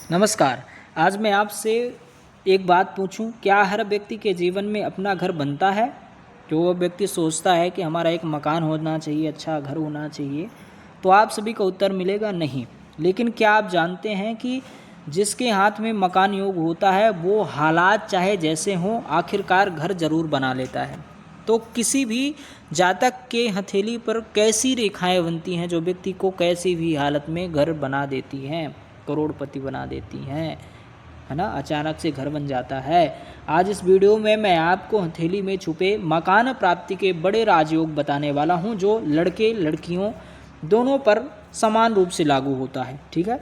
नमस्कार। आज मैं आपसे एक बात पूछूं, क्या हर व्यक्ति के जीवन में अपना घर बनता है? जो वो व्यक्ति सोचता है कि हमारा एक मकान होना चाहिए, अच्छा घर होना चाहिए, तो आप सभी का उत्तर मिलेगा नहीं। लेकिन क्या आप जानते हैं कि जिसके हाथ में मकान योग होता है वो हालात चाहे जैसे हों आखिरकार घर ज़रूर बना लेता है। तो किसी भी जातक के हथेली पर कैसी रेखाएं बनती हैं जो व्यक्ति को कैसी भी हालत में घर बना देती हैं, करोड़पति बना देती हैं, है ना, अचानक से घर बन जाता है। आज इस वीडियो में मैं आपको हथेली में छुपे मकान प्राप्ति के बड़े राजयोग बताने वाला हूं जो लड़के लड़कियों दोनों पर समान रूप से लागू होता है। ठीक है,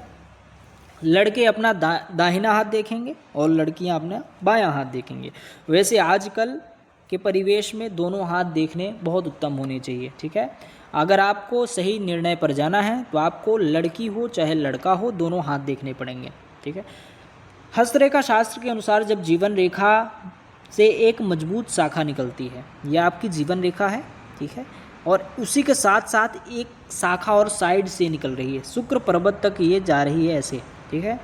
लड़के अपना दाहिना हाथ देखेंगे और लड़कियां अपना बायां हाथ देखेंगे। वैसे आजकल के परिवेश में दोनों हाथ देखने बहुत उत्तम होने चाहिए। ठीक है, अगर आपको सही निर्णय पर जाना है तो आपको लड़की हो चाहे लड़का हो दोनों हाथ देखने पड़ेंगे। ठीक है, हस्तरेखा शास्त्र के अनुसार जब जीवन रेखा से एक मजबूत शाखा निकलती है, यह आपकी जीवन रेखा है। ठीक है, और उसी के साथ साथ एक शाखा और साइड से निकल रही है, शुक्र पर्वत तक ये जा रही है ऐसे। ठीक है,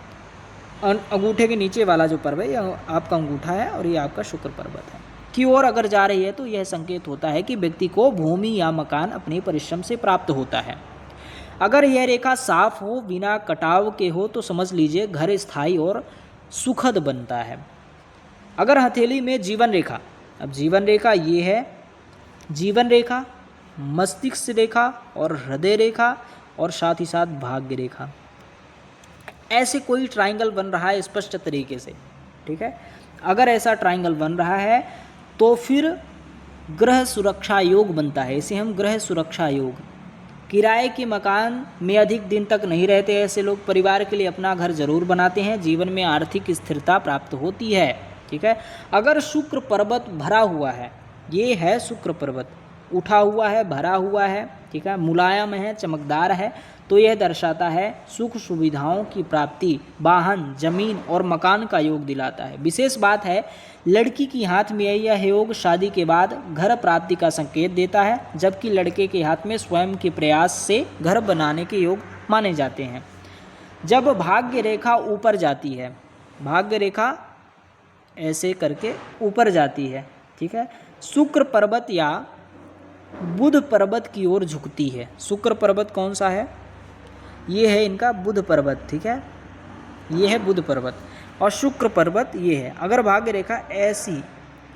अंगूठे के नीचे वाला जो पर्वत है यह आपका अंगूठा है और ये आपका शुक्र पर्वत है की ओर अगर जा रही है तो यह संकेत होता है कि व्यक्ति को भूमि या मकान अपने परिश्रम से प्राप्त होता है। अगर यह रेखा साफ हो, बिना कटाव के हो, तो समझ लीजिए घर स्थायी और सुखद बनता है। अगर हथेली में जीवन रेखा, अब जीवन रेखा ये है, जीवन रेखा, मस्तिष्क रेखा और हृदय रेखा और साथ ही साथ भाग्य रेखा, ऐसे कोई ट्रायंगल बन रहा है स्पष्ट तरीके से। ठीक है, अगर ऐसा ट्रायंगल बन रहा है तो फिर ग्रह सुरक्षा योग बनता है। इसे हम ग्रह सुरक्षा योग, किराए के मकान में अधिक दिन तक नहीं रहते ऐसे लोग परिवार के लिए अपना घर जरूर बनाते हैं, जीवन में आर्थिक स्थिरता प्राप्त होती है। ठीक है, अगर शुक्र पर्वत भरा हुआ है, ये है शुक्र पर्वत, उठा हुआ है, भरा हुआ है, ठीक है, मुलायम है, चमकदार है, तो यह दर्शाता है सुख सुविधाओं की प्राप्ति, वाहन, जमीन और मकान का योग दिलाता है। विशेष बात है लड़की की हाथ में यह योग शादी के बाद घर प्राप्ति का संकेत देता है, जबकि लड़के के हाथ में स्वयं के प्रयास से घर बनाने के योग माने जाते हैं। जब भाग्य रेखा ऊपर जाती है, भाग्य रेखा ऐसे करके ऊपर जाती है, ठीक है, शुक्र पर्वत या बुध पर्वत की ओर झुकती है। शुक्र पर्वत कौन सा है? ये है इनका बुध पर्वत। ठीक है, ये है बुध पर्वत और शुक्र पर्वत ये है। अगर भाग्य रेखा ऐसी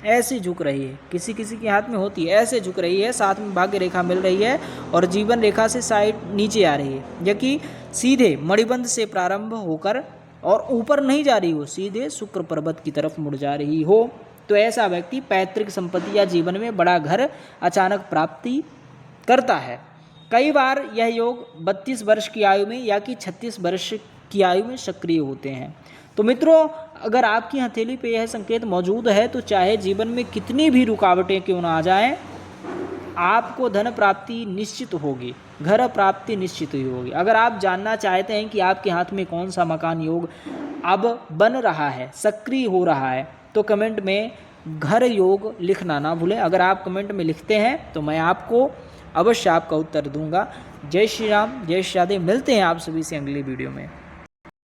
ऐसी झुक रही है, किसी किसी के हाथ में होती है, ऐसे झुक रही है, साथ में भाग्य रेखा मिल रही है और जीवन रेखा से साइड नीचे आ रही है, या कि सीधे मणिबंध से प्रारंभ होकर और ऊपर नहीं जा रही हो, सीधे शुक्र पर्वत की तरफ मुड़ जा रही हो, तो ऐसा व्यक्ति पैतृक संपत्ति या जीवन में बड़ा घर अचानक प्राप्ति करता है। कई बार यह योग 32 वर्ष की आयु में या कि 36 वर्ष की आयु में सक्रिय होते हैं। तो मित्रों, अगर आपकी हथेली पे यह संकेत मौजूद है तो चाहे जीवन में कितनी भी रुकावटें क्यों ना आ जाएं, आपको धन प्राप्ति निश्चित होगी, घर प्राप्ति निश्चित ही होगी। अगर आप जानना चाहते हैं कि आपके हाथ में कौन सा मकान योग अब बन रहा है, सक्रिय हो रहा है, तो कमेंट में घर योग लिखना ना भूलें। अगर आप कमेंट में लिखते हैं तो मैं आपको अवश्य आपका उत्तर दूंगा। जय श्री राम, जय श्री राधे। मिलते हैं आप सभी से अगली वीडियो में।